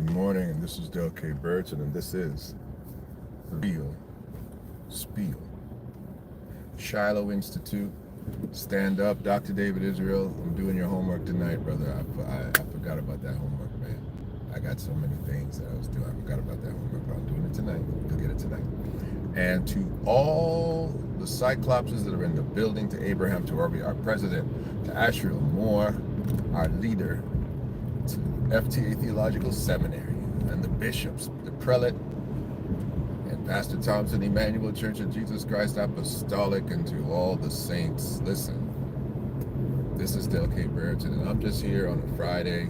Good morning, and this is Del K. Burton, and this is The Real Spiel. Shiloh Institute, stand up. Dr. David Israel, I'm doing your homework tonight, brother. I forgot about that homework, man. I got so many things that I was doing. I forgot about that homework, but I'm doing it tonight. You'll get it tonight. And to all the Cyclopses that are in the building, to Abraham Torby, our president, to Ashriel Moore, our leader, to FTA Theological Seminary, and the bishops, the prelate, and Pastor Thompson Emmanuel Church of Jesus Christ Apostolic, and to all the saints. Listen, this is Del K. Burton, and I'm just here on a Friday,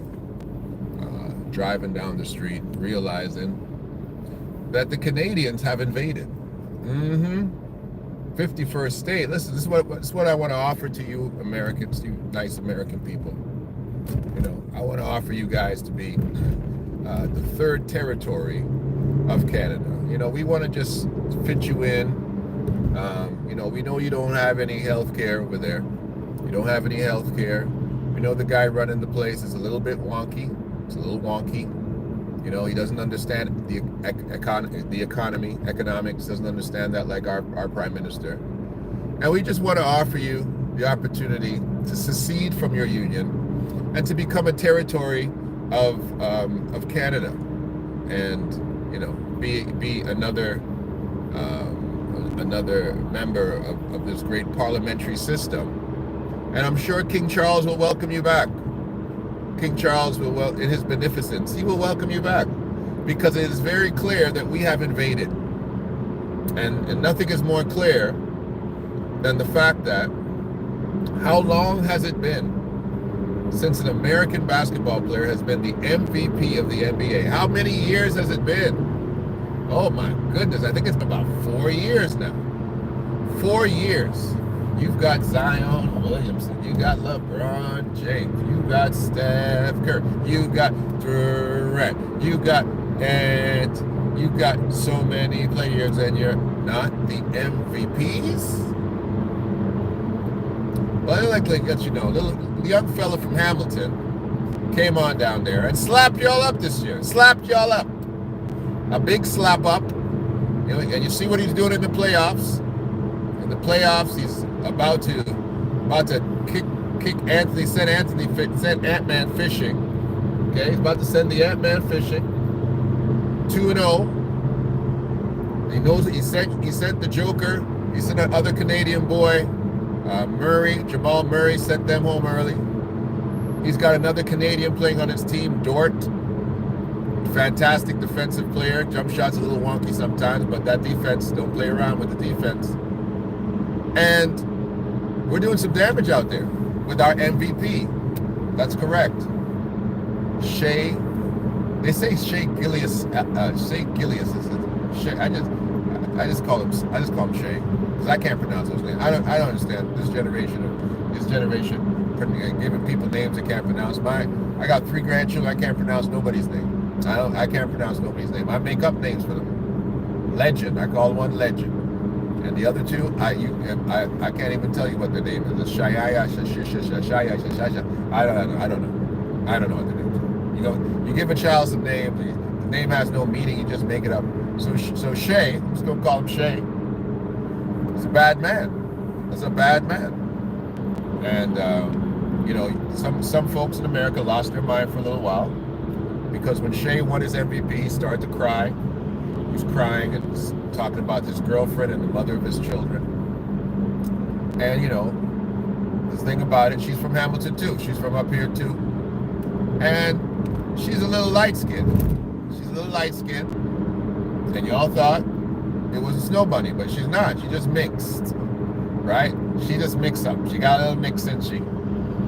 driving down the street, realizing that the Canadians have invaded. 51st state. Listen, this is what I want to offer to you Americans, you nice American people. You know, I want to offer you guys to be the third territory of Canada. You know, we want to just fit you in. You know, we know you don't have any health care over there. You don't have any health care. We know the guy running the place is a little bit wonky. It's a little wonky. You know, he doesn't understand the economy, economics, doesn't understand that like our prime minister. And we just want to offer you the opportunity to secede from your union and to become a territory of Canada, and you know, be another member of this great parliamentary system. And I'm sure King Charles will welcome you back. King Charles will, in his beneficence, he will welcome you back, because it is very clear that we have invaded, and nothing is more clear than the fact that how long has it been since an American basketball player has been the MVP of the NBA? How many years has it been? Oh my goodness, I think it's about 4 years now. 4 years. You've got Zion Williamson, you got LeBron James, you got Steph Curry, you got Durant, you got Ant, you got so many players, and you're not the MVPs? Well, I'd like to let you know, the young fella from Hamilton came on down there and slapped y'all up this year. Slapped y'all up. A big slap up. You know, and you see what he's doing in the playoffs. In the playoffs, he's about to kick Anthony, send Ant-Man fishing. Okay, he's about to send the Ant-Man fishing. 2-0. He knows that he sent the Joker. He sent that other Canadian boy, Jamal Murray, sent them home early. He's got another Canadian playing on his team, Dort. Fantastic defensive player. Jump shots a little wonky sometimes, but that defense, don't play around with the defense. And we're doing some damage out there with our MVP. That's correct. Shea, they say Shea Gillius. Shea Gillius is Shea. I just call him Shea, because I can't pronounce those names. I don't understand this generation giving people names they can't pronounce. I got 3 grandchildren. I can't pronounce nobody's name. I can't pronounce nobody's name. I make up names for them. Legend. I call one Legend. And the other 2, I can't even tell you what their name is. It's Shaya. I don't know. I don't know what their name is. You know, you give a child some name. The name has no meaning. You just make it up. So Shea, I'm just gonna call him Shea. He's a bad man. That's a bad man. And you know, some folks in America lost their mind for a little while, because when Shea won his MVP, he started to cry. He was crying and was talking about his girlfriend and the mother of his children. And you know, the thing about it, she's from Hamilton too. She's from up here too. And she's a little light-skinned. She's a little light-skinned. And y'all thought it was a snow bunny, but she's not. She just mixed, right? She just mixed up. She got a little mix in she,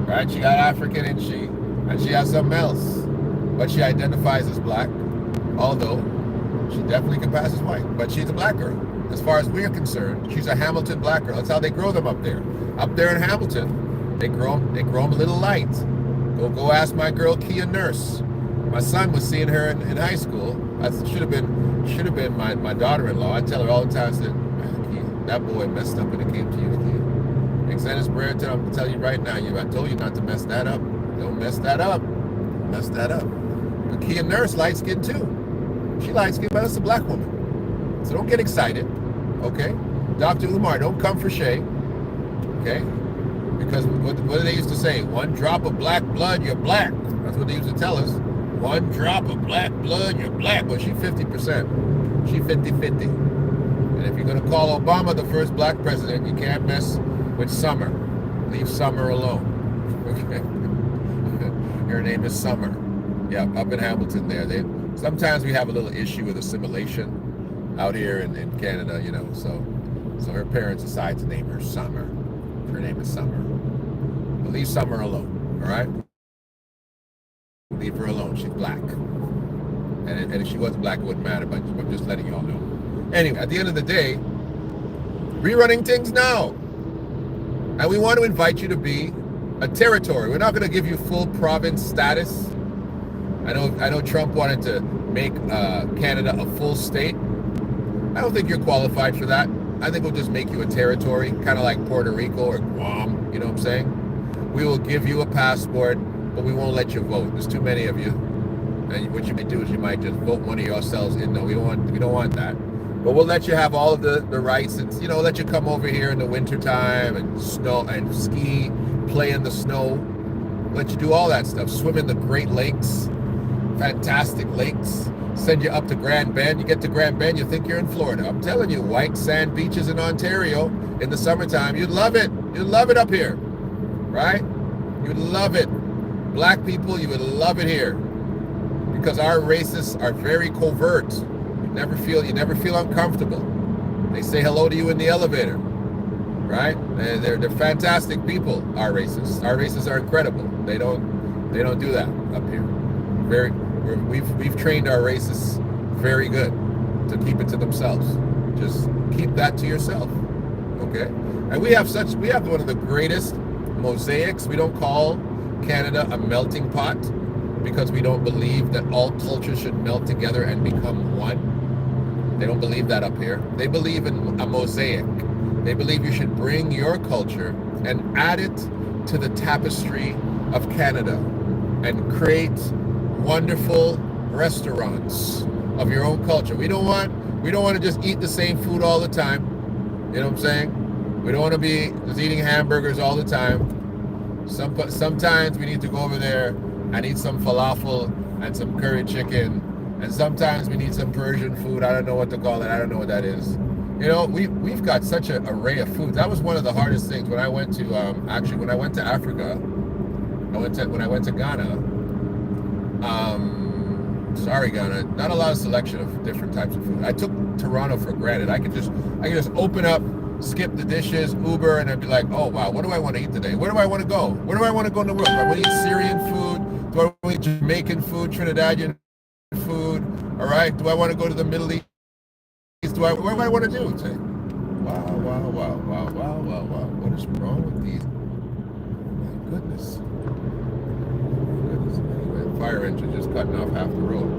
right? She got African in she, and she has something else. But she identifies as black, although she definitely can pass as white. But she's a black girl. As far as we're concerned, she's a Hamilton black girl. That's how they grow them up there. Up there in Hamilton, they grow them a little light. Go ask my girl Kia Nurse. My son was seeing her in high school. I should have been my daughter-in-law. I tell her all the time, that boy messed up when it came to you, Kia. Exodus Brereton, I'm gonna tell you right now, I told you not to mess that up. Don't mess that up. Mess that up. The Kia Nurse, light skinned too. She light skinned, but it's a black woman. So don't get excited, okay? Dr. Umar, don't come for Shay, okay? Because what do they used to say? One drop of black blood, you're black. That's what they used to tell us. One drop of black blood, you're black. Well, she's 50%. She's 50-50. And if you're going to call Obama the first black president, you can't mess with Summer. Leave Summer alone. Okay? Her name is Summer. Yeah, up in Hamilton there. Sometimes we have a little issue with assimilation out here in Canada, you know. So her parents decide to name her Summer. Her name is Summer. But leave Summer alone, all right? Leave her alone. She's black. And if she wasn't black, it wouldn't matter, but I'm just letting y'all know. Anyway, at the end of the day, rerunning things now. And we want to invite you to be a territory. We're not going to give you full province status. I know Trump wanted to make Canada a full state. I don't think you're qualified for that. I think we'll just make you a territory, kind of like Puerto Rico or Guam, you know what I'm saying? We will give you a passport, but we won't let you vote. There's too many of you. And what you might do is you might just vote one of yourselves in. No, we don't want that. But we'll let you have all of the rights and, you know, let you come over here in the wintertime and snow and ski, play in the snow. Let you do all that stuff. Swim in the Great Lakes, fantastic lakes. Send you up to Grand Bend. You get to Grand Bend, you think you're in Florida. I'm telling you, white sand beaches in Ontario in the summertime. You'd love it. You'd love it up here, right? You'd love it. Black people, you would love it here because our racists are very covert. You never feel uncomfortable. They say hello to you in the elevator, right? They're fantastic people. Our racists are incredible. They don't do that up here. We've trained our racists very good to keep it to themselves. Just keep that to yourself, okay? And we have one of the greatest mosaics. We don't call Canada a melting pot because we don't believe that all cultures should melt together and become one. They don't believe that up here. They believe in a mosaic. They believe you should bring your culture and add it to the tapestry of Canada and create wonderful restaurants of your own culture. We don't want to just eat the same food all the time. You know what I'm saying? We don't want to be just eating hamburgers all the time. Sometimes we need to go over there and eat some falafel and some curry chicken. And sometimes we need some Persian food. I don't know what to call it. I don't know what that is. You know, we've got such an array of foods. That was one of the hardest things when I went to when I went to Africa. When I went to Ghana. Sorry, Ghana. Not a lot of selection of different types of food. I took Toronto for granted. I could just open up, skip the dishes, Uber, and I'd be like, oh wow, what do I want to eat today? Where do I want to go? Where do I want to go in the world? Do I want to eat Syrian food? Do I want to eat Jamaican food, Trinidadian food? All right. Do I want to go to the Middle East? What do I want to do today? Wow. What is wrong with these? My goodness. Anyway, fire engine just cutting off half the road.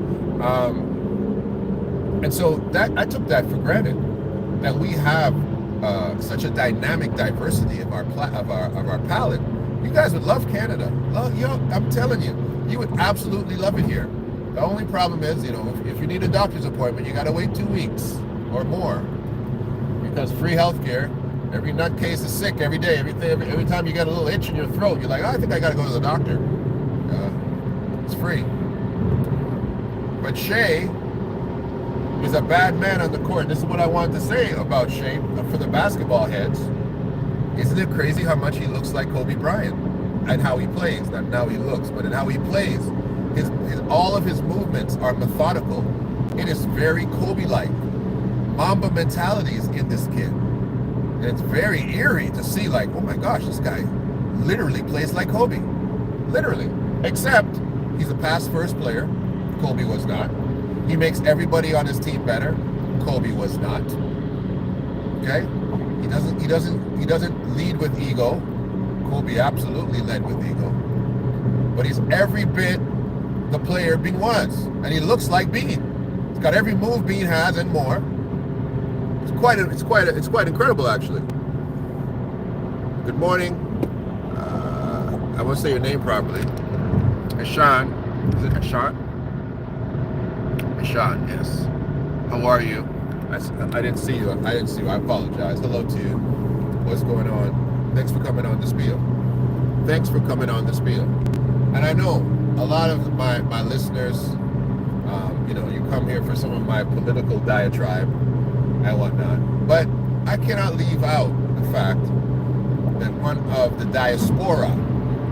And so I took that for granted, that we have such a dynamic diversity of our palate. You guys would love Canada. I'm telling you, you would absolutely love it here. The only problem is, you know, if you need a doctor's appointment, you got to wait 2 weeks or more, because free healthcare. Every nutcase is sick every day. Every time you got a little itch in your throat, you're like, oh, I think I got to go to the doctor. It's free. But Shea is a bad man on the court. This is what I wanted to say about Shea for the basketball heads. Isn't it crazy how much he looks like Kobe Bryant and how he plays? Not how he looks, but in how he plays. All of his movements are methodical. It is very Kobe-like. Mamba mentality is in this kid. And it's very eerie to see, like, oh my gosh, this guy literally plays like Kobe. Literally. Except he's a pass-first player. Kobe was not. He makes everybody on his team better. Kobe was not. Okay? He doesn't lead with ego. Kobe absolutely led with ego. But he's every bit the player Bean was. And he looks like Bean. He's got every move Bean has and more. It's quite incredible, actually. Good morning. I want to say your name properly. Hashan. Is it Hashan? Sean, yes. How are you? I didn't see you. I didn't see you. I apologize. Hello to you. What's going on? Thanks for coming on the spiel. Thanks for coming on the spiel. And I know a lot of my listeners, you come here for some of my political diatribe and whatnot. But I cannot leave out the fact that one of the diaspora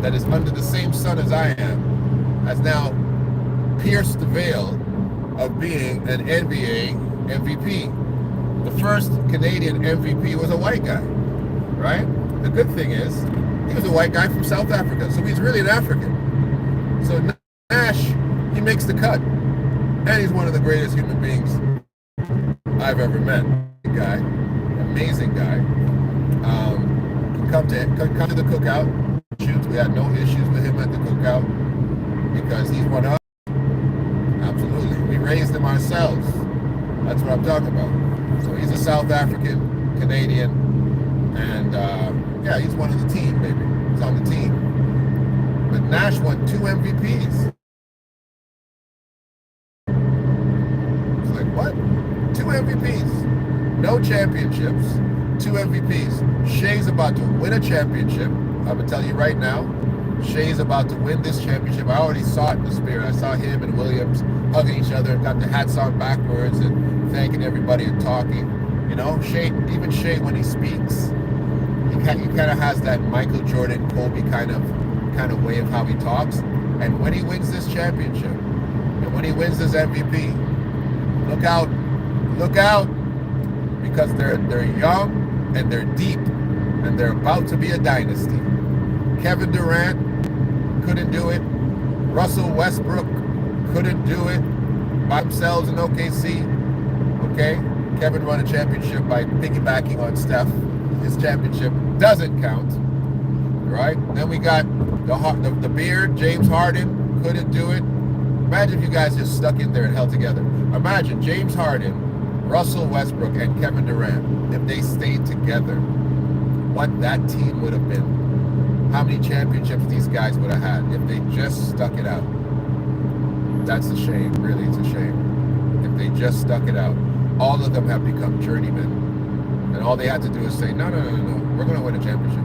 that is under the same sun as I am has now pierced the veil of being an NBA MVP. The first Canadian MVP was a white guy, right? The good thing is he was a white guy from South Africa, so he's really an African. So Nash, he makes the cut, and he's one of the greatest human beings I've ever met. Guy, amazing guy. Come to the cookout. Shoots. We had no issues with him at the cookout because he's one of. Absolutely, we raised him ourselves. That's what I'm talking about. So he's a South African Canadian, and yeah, he's one of the team, baby. He's on the team. But Nash won 2 MVPs. It's like, what? 2 MVPs. No championships. 2 MVPs. Shea's about to win a championship. I'm going to tell you right now. Shea's about to win this championship. I already saw it in the spirit. I saw him and Williams hugging each other, got the hats on backwards and thanking everybody and talking. You know, Shea, even Shea, when he speaks, he kind of has that Michael Jordan, Kobe kind of way of how he talks. And when he wins this championship, and when he wins this MVP, look out, because they're young and they're deep, and they're about to be a dynasty. Kevin Durant couldn't do it. Russell Westbrook couldn't do it by themselves in OKC. Okay, Kevin won a championship by piggybacking on Steph. His championship doesn't count. Right? Then we got the beard, James Harden couldn't do it. Imagine if you guys just stuck in there and held together. Imagine James Harden, Russell Westbrook, and Kevin Durant, if they stayed together, what that team would have been. How many championships these guys would have had if they just stuck it out. That's a shame, really, it's a shame. If they just stuck it out. All of them have become journeymen. And all they had to do is say, no, we're going to win a championship,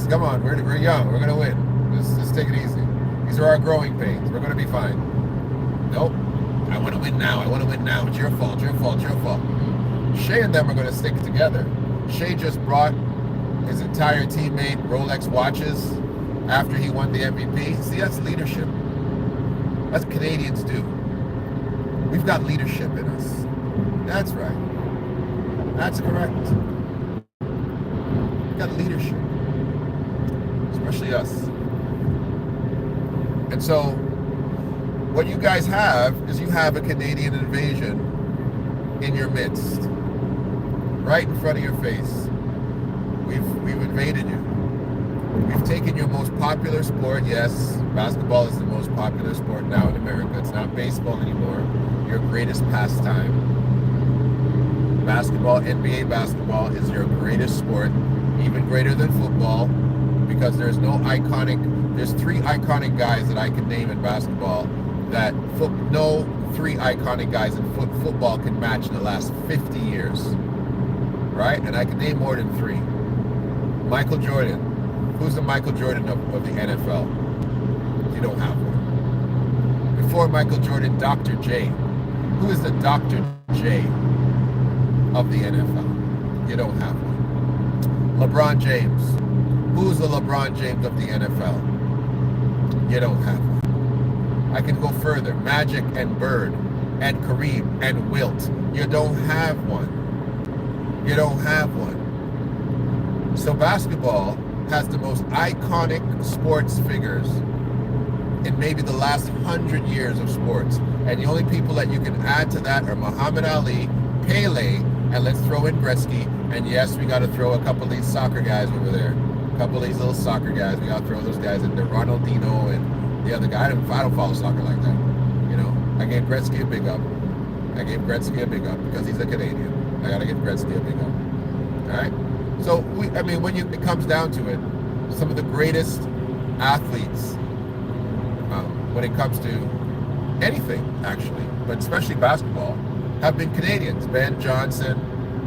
come on, we're young, we're going to win. Let's take it easy. These are our growing pains, we're going to be fine. Nope, I want to win now, it's your fault. Shea and them are going to stick together. Shea just brought his entire teammate Rolex watches after he won the MVP. See, that's leadership. That's what Canadians do. We've got leadership in us. That's right. That's correct. We've got leadership. Especially us. And so, what you guys have is you have a Canadian invasion in your midst. Right in front of your face. We've invaded you. We've taken your most popular sport. Yes, basketball is the most popular sport now in America. It's not baseball anymore. Your greatest pastime. Basketball, NBA basketball is your greatest sport, even greater than football, because there's 3 iconic guys that I can name in basketball that no 3 iconic guys in football can match in the last 50 years. Right? And I can name more than 3. Michael Jordan. Who's the Michael Jordan of the NFL? You don't have one. Before Michael Jordan, Dr. J. Who is the Dr. J of the NFL? You don't have one. LeBron James. Who's the LeBron James of the NFL? You don't have one. I can go further. Magic and Bird and Kareem and Wilt. You don't have one. You don't have one. So basketball has the most iconic sports figures in maybe the last 100 years of sports. And the only people that you can add to that are Muhammad Ali, Pele, and let's throw in Gretzky. And yes, we got to throw a couple of these soccer guys over there. A couple of these little soccer guys. We got to throw those guys in there. Ronaldinho and the other guy. I don't follow soccer like that. You know, I gave Gretzky a big up. Because he's a Canadian. I got to give Gretzky a big up. All right? So, when it comes down to it, some of the greatest athletes when it comes to anything actually, but especially basketball, have been Canadians. Ben Johnson,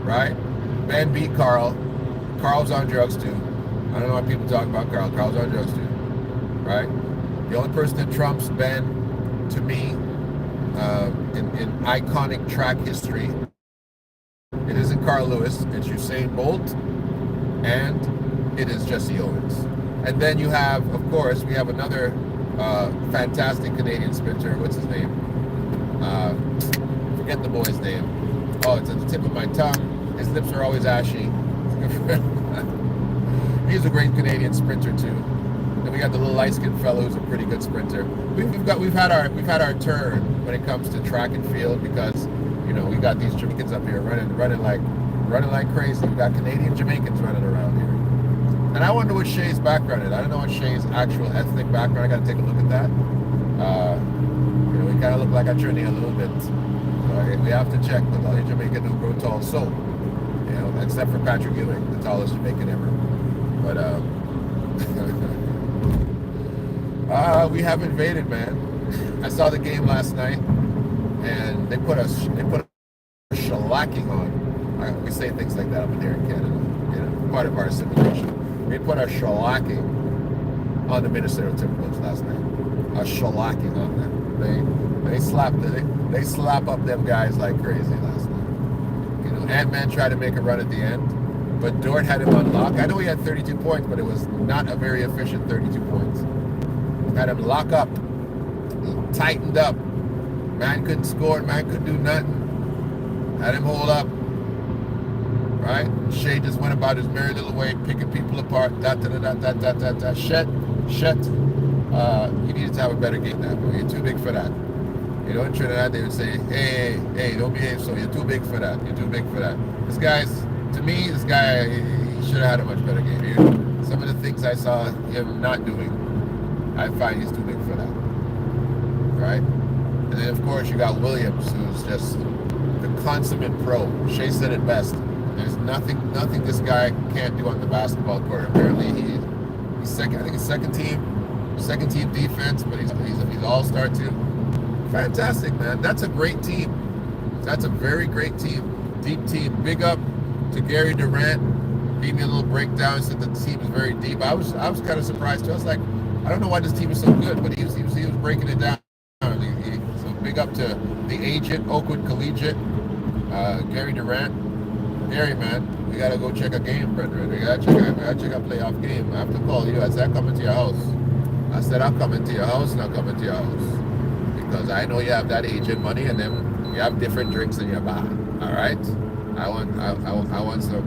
right? Ben beat Carl. Carl's on drugs too. I don't know why people talk about Carl. Carl's on drugs too, right? The only person that trumps Ben, to me, in iconic track history, it isn't Carl Lewis. It's Usain Bolt, and it is Jesse Owens. And then you have, of course, we have another fantastic Canadian sprinter. What's his name? Forget the boy's name. Oh, it's at the tip of my tongue. His lips are always ashy. He's a great Canadian sprinter too. Then we got the little light-skinned fellow who's a pretty good sprinter. We've had our turn when it comes to track and field, because we got these Jamaicans up here running like crazy. We got Canadian Jamaicans running around here. And I wonder what Shay's background is. I don't know what Shay's actual ethnic background. I got to take a look at that. We kind of look like a Trini a little bit. So we have to check. But all the Jamaican don't grow tall. So, except for Patrick Ewing, the tallest Jamaican ever. But we have invaded, man. I saw the game last night, and they put a shellacking on. We say things like that up here in Canada. Part of our assimilation. They put a shellacking on the Minnesota Timberwolves last night. A shellacking on them. They slap up them guys like crazy last night. Ant-Man tried to make a run at the end, but Dort had him on lock. I know he had 32 points, but it was not a very efficient 32 points. Had him lock up, tightened up. Man couldn't score, man couldn't do nothing. Had him hold up. Right? Shea just went about his merry little way, picking people apart. Shet. You needed to have a better game now. You're too big for that. In Trinidad, they would say, hey, don't behave so. You're too big for that. You're too big for that. This guy, he should have had a much better game. Some of the things I saw him not doing, I find he's too big for that. Right? And then, of course, you got Williams, who's just the consummate pro. Shea said it best. There's nothing this guy can't do on the basketball court. Apparently he's second. I think he's second team defense, but he's all-star too. Fantastic, man. That's a great team. That's a very great team. Deep team. Big up to Gary Durant. Gave me a little breakdown. Said the team is very deep. I was kind of surprised too. I was like, I don't know why this team is so good, but he was breaking it down. So big up to the agent, Oakwood Collegiate, Gary Durant. Gary, man, we gotta go check a game, brethren. We gotta check a playoff game. I have to call you. I said, I'm coming to your house. I said, I'm coming to your house, and I'm coming to your house. Because I know you have that agent money, and then you have different drinks in your bar. All right? I want some.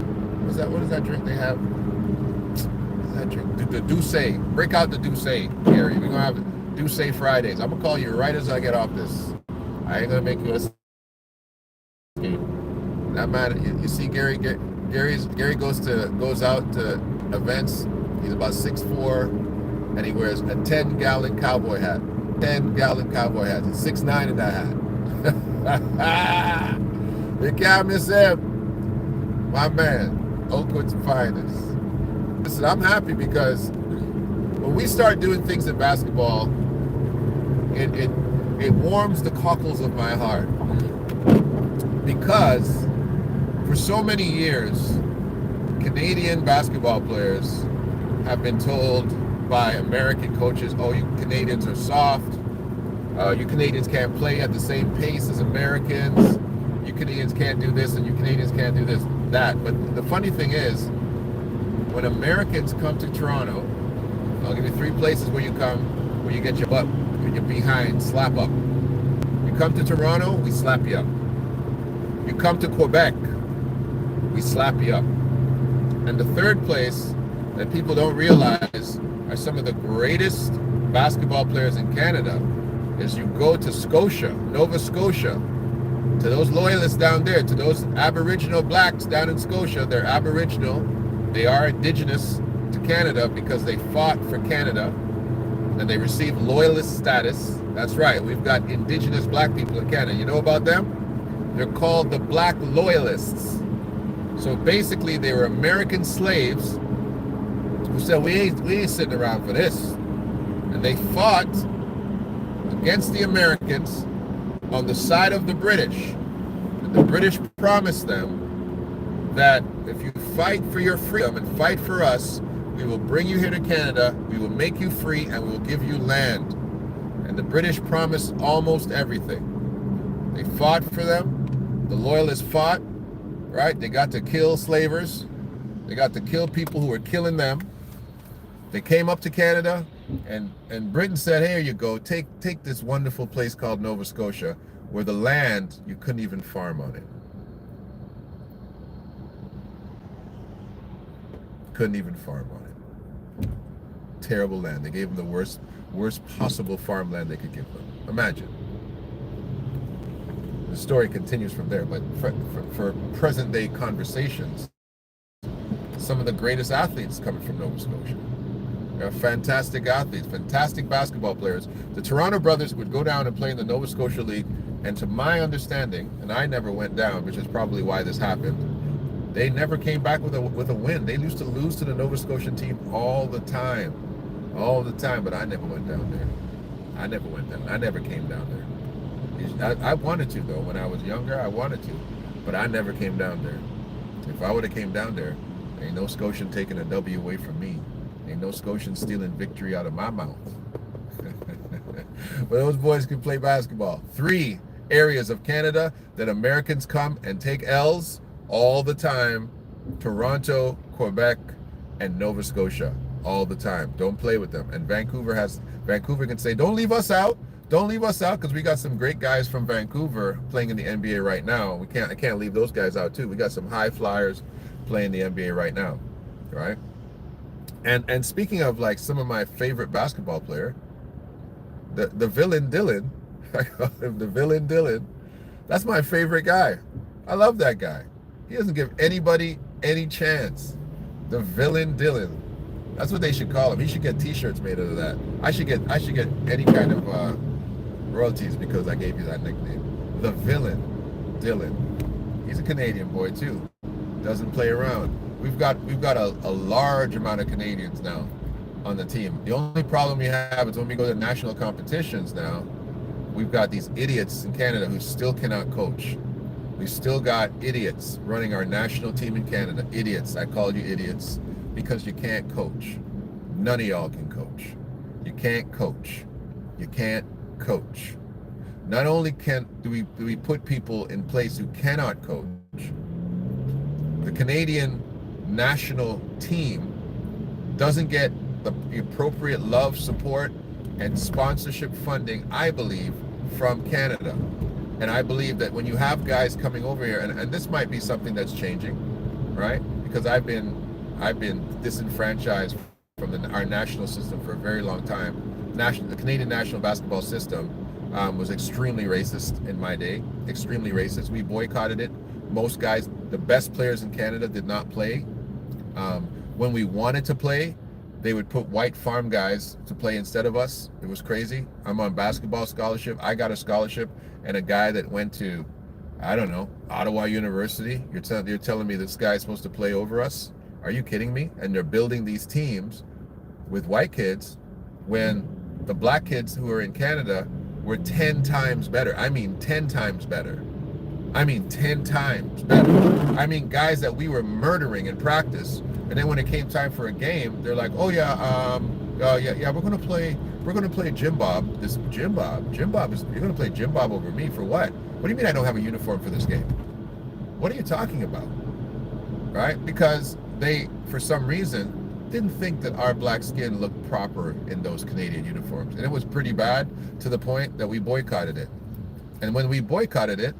What is that drink they have? What's that drink? The Douce. Break out the Douce, Gary. We're gonna have Douce Fridays. I'm gonna call you right as I get off this. I ain't gonna make you a game. That man, you see Gary goes out to events. He's about 6'4", and he wears a 10-gallon cowboy hat. 10-gallon cowboy hat. He's 6'9" in that hat. You can't miss him. My man, Oakwood's finest. Listen, I'm happy because when we start doing things in basketball, it warms the cockles of my heart. Because for so many years, Canadian basketball players have been told by American coaches, oh, you Canadians are soft. You Canadians can't play at the same pace as Americans. You Canadians can't do this, and you Canadians can't do that. But the funny thing is, when Americans come to Toronto, I'll give you 3 places where you get your butt, your behind, slap up. You come to Toronto, we slap you up. You come to Quebec, we slap you up. And the third place that people don't realize are some of the greatest basketball players in Canada is you go to Scotia, Nova Scotia, to those loyalists down there, to those Aboriginal blacks down in Scotia. They're Aboriginal. They are indigenous to Canada because they fought for Canada and they received loyalist status. That's right. We've got indigenous black people in Canada. You know about them? They're called the Black Loyalists. So basically, they were American slaves who said, we ain't sitting around for this. And they fought against the Americans on the side of the British. And the British promised them that if you fight for your freedom and fight for us, we will bring you here to Canada, we will make you free, and we will give you land. And the British promised almost everything. They fought for them. The Loyalists fought, right? They got to kill slavers. They got to kill people who were killing them. They came up to Canada, and Britain said, here you go, take this wonderful place called Nova Scotia, where the land, you couldn't even farm on it. Couldn't even farm on it. Terrible land. They gave them the worst possible farmland they could give them. Imagine. The story continues from there, but for present day conversations, some of the greatest athletes coming from Nova Scotia. They're fantastic athletes, fantastic basketball players. The Toronto brothers would go down and play in the Nova Scotia League, and to my understanding, and I never went down, which is probably why this happened, they never came back with a win. They used to lose to the Nova Scotian team all the time, but I never went down there. I never came down there. I wanted to, though. When I was younger, I wanted to, but I never came down there. If I would have came down there, ain't no Scotian taking a W away from me. Ain't no Scotian stealing victory out of my mouth. But those boys can play basketball. 3 areas of Canada that Americans come and take L's all the time: Toronto, Quebec, and Nova Scotia. All the time. Don't play with them. And Vancouver can say, don't leave us out. Don't leave us out, because we got some great guys from Vancouver playing in the NBA right now. I can't leave those guys out too. We got some high flyers playing the NBA right now, right? And speaking of, like, some of my favorite basketball player, the villain Dylan, I call him the villain Dylan. That's my favorite guy. I love that guy. He doesn't give anybody any chance. The villain Dylan. That's what they should call him. He should get T-shirts made out of that. I should get any kind of royalties because I gave you that nickname. The villain Dylan. He's a Canadian boy too. Doesn't play around. We've got a large amount of Canadians now on the team. The only problem we have is when we go to national competitions now, we've got these idiots in Canada who still cannot coach. We still got idiots running our national team in Canada. Idiots. I call you idiots because you can't coach. None of y'all can coach. You can't coach. You can't coach. Not only do we put people in place who cannot coach, the Canadian national team doesn't get the appropriate love, support, and sponsorship funding, I believe, from Canada. And I believe that when you have guys coming over here, and this might be something that's changing, right? Because I've been disenfranchised from our national system for a very long time. The Canadian national basketball system was extremely racist in my day. Extremely racist. We boycotted it. Most guys, the best players in Canada, did not play. When we wanted to play, they would put white farm guys to play instead of us. It was crazy. I'm on basketball scholarship. I got a scholarship, and a guy that went to, I don't know, Ottawa University. You're telling me this guy's supposed to play over us? Are you kidding me? And they're building these teams with white kids when the black kids who are in Canada were 10 times better. I mean 10 times better. I mean 10 times better. I mean guys that we were murdering in practice, and then when it came time for a game, they're like, oh yeah, we're gonna play Jim Bob. This Jim Bob is, you're gonna play Jim Bob over me for what? What do you mean I don't have a uniform for this game? What are you talking about? Right? Because they, for some reason, didn't think that our black skin looked proper in those Canadian uniforms. And it was pretty bad to the point that we boycotted it. And when we boycotted it,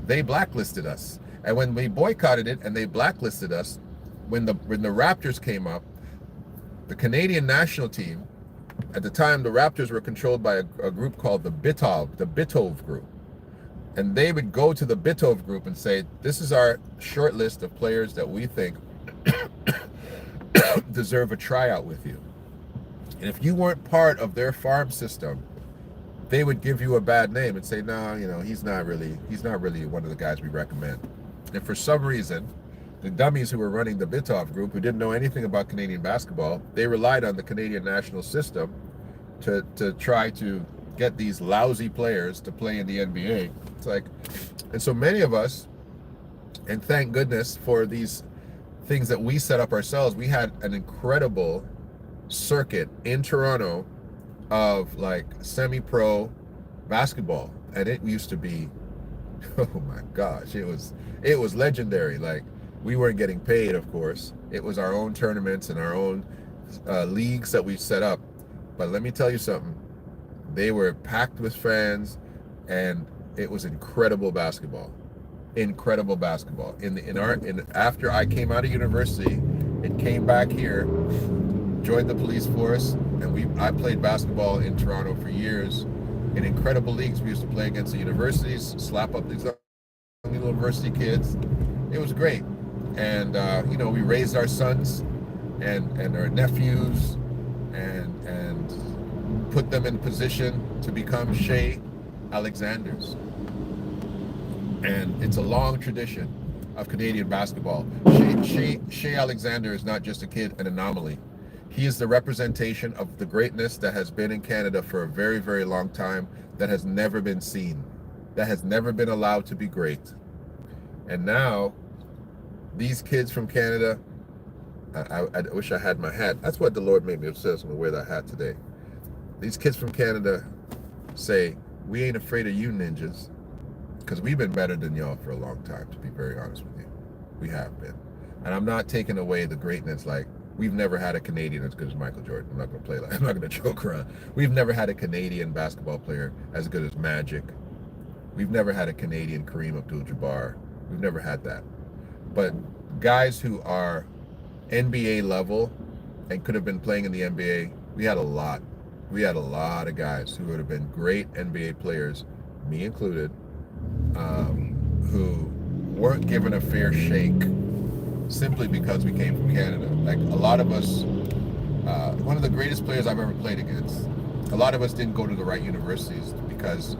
they blacklisted us. And when we boycotted it and they blacklisted us, when the Raptors came up, the Canadian national team, at the time the Raptors were controlled by a group called the Bitov group. And they would go to the Bitov group and say, this is our short list of players that we think deserve a tryout with you. And if you weren't part of their farm system, they would give you a bad name and say, no, he's not really one of the guys we recommend. And for some reason, the dummies who were running the Bitov group, who didn't know anything about Canadian basketball, they relied on the Canadian national system to try to get these lousy players to play in the NBA. It's like, and so many of us, and thank goodness for these things that we set up ourselves. We had an incredible circuit in Toronto of like semi-pro basketball, and it used to be, oh my gosh, it was legendary. Like, we weren't getting paid, of course. It was our own tournaments and our own leagues that we set up. But let me tell you something, they were packed with fans, and it was incredible basketball. After I came out of university and came back here, joined the police force, and I played basketball in Toronto for years in incredible leagues. We used to play against the universities, slap up these university kids. It was great. And we raised our sons and our nephews and put them in position to become Shea Alexanders. And it's a long tradition of Canadian basketball. Shea Alexander is not just a kid, an anomaly. He is the representation of the greatness that has been in Canada for a very, very long time, that has never been seen, that has never been allowed to be great. And now, these kids from Canada, I wish I had my hat. That's what the Lord made me obsessed. I'm going to wear that hat today. These kids from Canada say, we ain't afraid of you ninjas, because we've been better than y'all for a long time, to be very honest with you. We have been. And I'm not taking away the greatness. Like, we've never had a Canadian as good as Michael Jordan. I'm not going to play like, I'm not going to joke around. We've never had a Canadian basketball player as good as Magic. We've never had a Canadian Kareem Abdul-Jabbar. We've never had that. But guys who are NBA level and could have been playing in the NBA, we had a lot. We had a lot of guys who would have been great NBA players, me included, who weren't given a fair shake simply because we came from Canada. Like, a lot of us, one of the greatest players I've ever played against, a lot of us didn't go to the right universities because,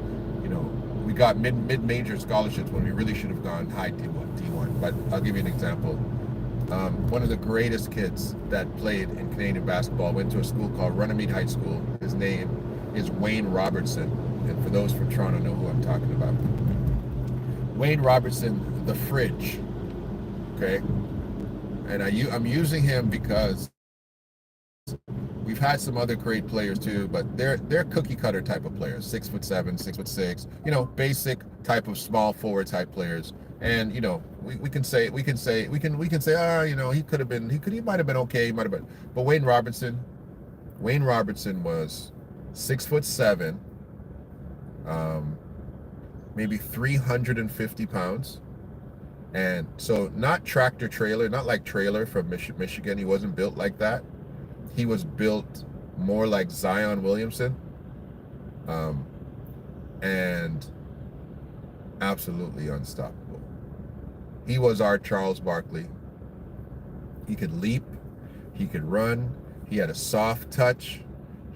we got mid-major scholarships when we really should have gone high D1. But I'll give you an example. One of the greatest kids that played in Canadian basketball went to a school called Runnymede High School. His name is Wayne Robertson. And for those from Toronto know who I'm talking about. Wayne Robertson, the Fridge. Okay? And I'm using him because we've had some other great players too, but they're cookie cutter type of players, 6'7", 6'6", basic type of small forward type players. And we can say, he might have been okay, but Wayne Robertson was 6'7", maybe 350 pounds. And so not tractor trailer, not like Trailer from Michigan. He wasn't built like that. He was built more like Zion Williamson, and absolutely unstoppable. He was our Charles Barkley. He could leap, he could run, he had a soft touch,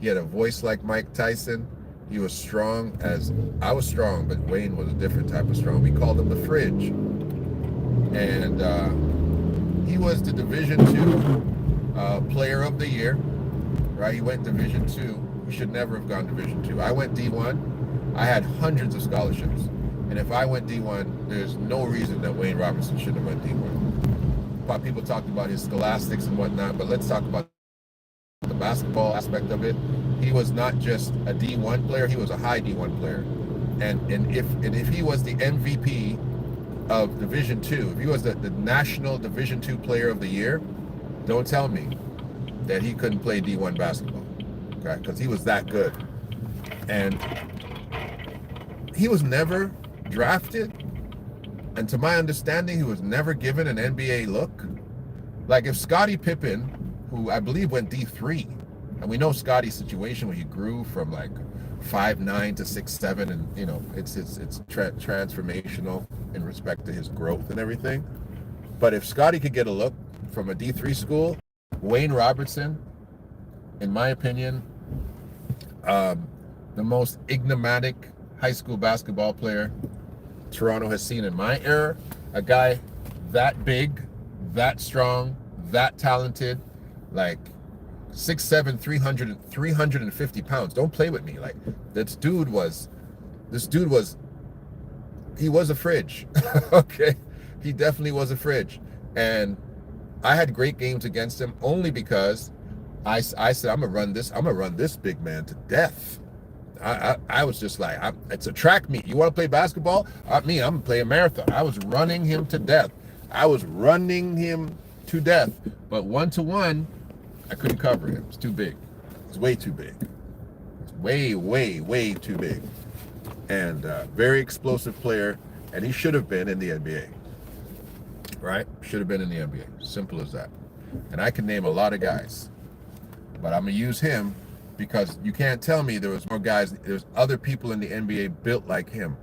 he had a voice like Mike Tyson. He was strong as I was strong, but Wayne was a different type of strong. We called him the Fridge. And he was the Division II Player of the Year, right? He went Division II. He should never have gone Division II. I went D1. I had hundreds of scholarships. And if I went D1, there's no reason that Wayne Robertson shouldn't have went D1. People talked about his scholastics and whatnot, but let's talk about the basketball aspect of it. He was not just a D1 player, he was a high D1 player. And if he was the MVP of Division II, if he was the National Division II Player of the Year, don't tell me that he couldn't play D1 basketball, okay? Because he was that good. And he was never drafted, and to my understanding, he was never given an NBA look. Like, if Scottie Pippen, who I believe went D3, and we know Scottie's situation when he grew from like 5'9" to 6'7", and it's transformational in respect to his growth and everything. But if Scottie could get a look from a D3 school, Wayne Robertson, in my opinion, the most enigmatic high school basketball player Toronto has seen in my era. A guy that big, that strong, that talented. Like, 6'7", 350 pounds. Don't play with me. Like, this dude was, he was a fridge. Okay, he definitely was a fridge. And I had great games against him only because I said, I'm gonna run this big man to death. I was just like, it's a track meet. You want to play basketball? I'm gonna play a marathon. I was running him to death. But 1-to-1, I couldn't cover him. It's too big. It's way too big. It's way too big. And very explosive player. And he should have been in the NBA. Right? Should have been in the NBA. Simple as that. And I can name a lot of guys. But I'm going to use him because you can't tell me there was more guys. There's other people in the NBA built like him.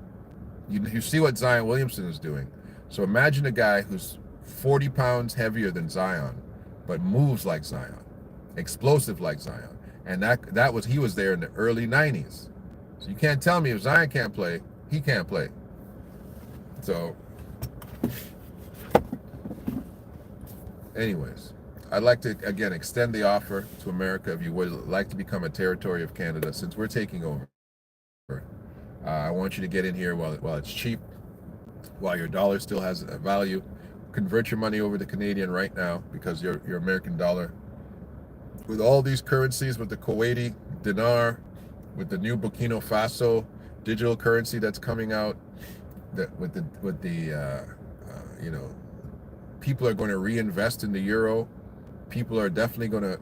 You see what Zion Williamson is doing. So imagine a guy who's 40 pounds heavier than Zion, but moves like Zion, explosive like Zion. And he was there in the early 90s. So you can't tell me if Zion can't play, he can't play. So anyways, I'd like to, again, extend the offer to America if you would like to become a territory of Canada, since we're taking over. I want you to get in here while it's cheap, while your dollar still has a value. Convert your money over to Canadian right now, because your American dollar, with all these currencies, with the Kuwaiti dinar, with the new Burkina Faso digital currency that's coming out, that with the people are going to reinvest in the euro. People are definitely gonna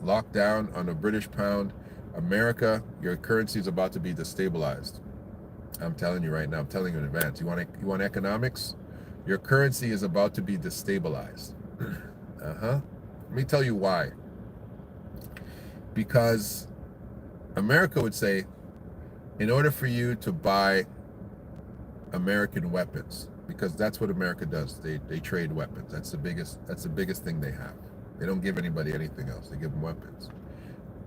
lock down on the British pound. America, your currency is about to be destabilized. I'm telling you right now. I'm telling you in advance. You want economics? Your currency is about to be destabilized. Let me tell you why. Because America would say, in order for you to buy American weapons, because that's what America does. They trade weapons. That's the biggest thing they have. They don't give anybody anything else. They give them weapons.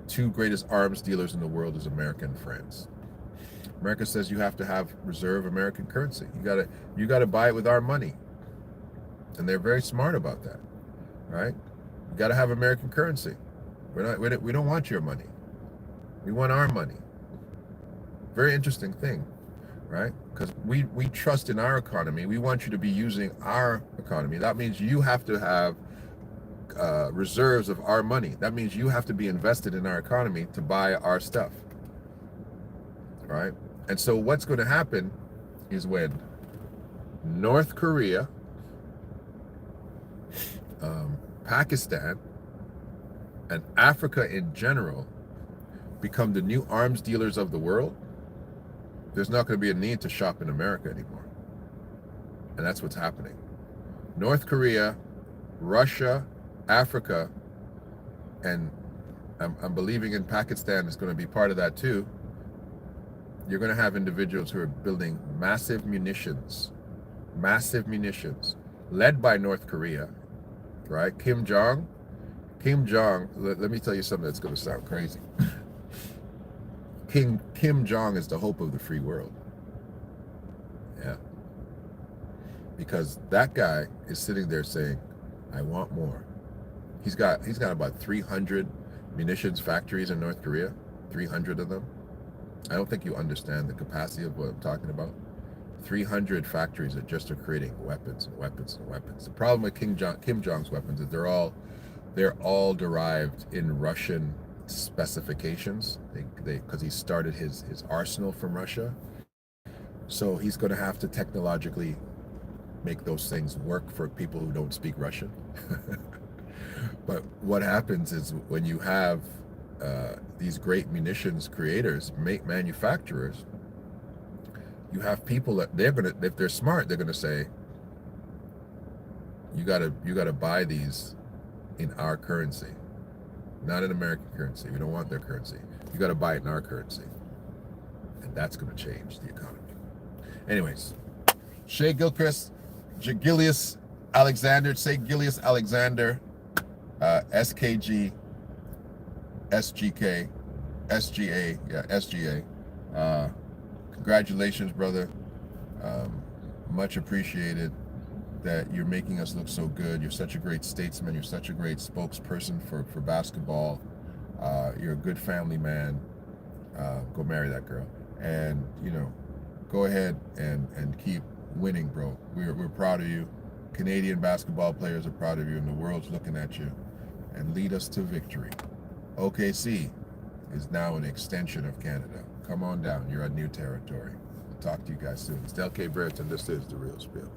Two greatest arms dealers in the world is America and France. America says you have to have reserve American currency. You gotta buy it with our money. And they're very smart about that. Right? You gotta have American currency. We don't want your money. We want our money. Very interesting thing, right? Because we trust in our economy. We want you to be using our economy. That means you have to have reserves of our money. That means you have to be invested in our economy to buy our stuff, right? And so what's going to happen is when North Korea, Pakistan, and Africa in general become the new arms dealers of the world, there's not going to be a need to shop in America anymore. And that's what's happening. North Korea, Russia, Africa, and I'm believing in Pakistan is going to be part of that too. You're going to have individuals who are building massive munitions, led by North Korea, right? Kim Jong, let me tell you something that's going to sound crazy. Kim Jong is the hope of the free world. Yeah. Because that guy is sitting there saying, I want more. He's got about 300 munitions factories in North Korea, 300 of them. I don't think you understand the capacity of what I'm talking about. 300 factories that just are creating weapons and weapons and weapons. The problem with Kim Jong's weapons is they're all derived in Russian specifications. Because he started his arsenal from Russia. So he's going to have to technologically make those things work for people who don't speak Russian. But what happens is when you have these great munitions creators, manufacturers, you have people that if they're smart, they're gonna say, you gotta buy these in our currency, not in American currency. We don't want their currency. You gotta buy it in our currency, and that's gonna change the economy. Anyways, Shai Gilgeous Alexander, SKG, SGK, SGA, SGA. Congratulations, brother. Much appreciated. that you're making us look so good. You're such a great statesman. You're such a great spokesperson for basketball. You're a good family man. Go marry that girl. And, you know, go ahead and keep winning, bro. We're proud of you. Canadian basketball players are proud of you, and the world's looking at you. And lead us to victory. OKC is now an extension of Canada. Come on down. You're at new territory. I'll talk to you guys soon. It's Del K. Brereton. This is The Real Spiel.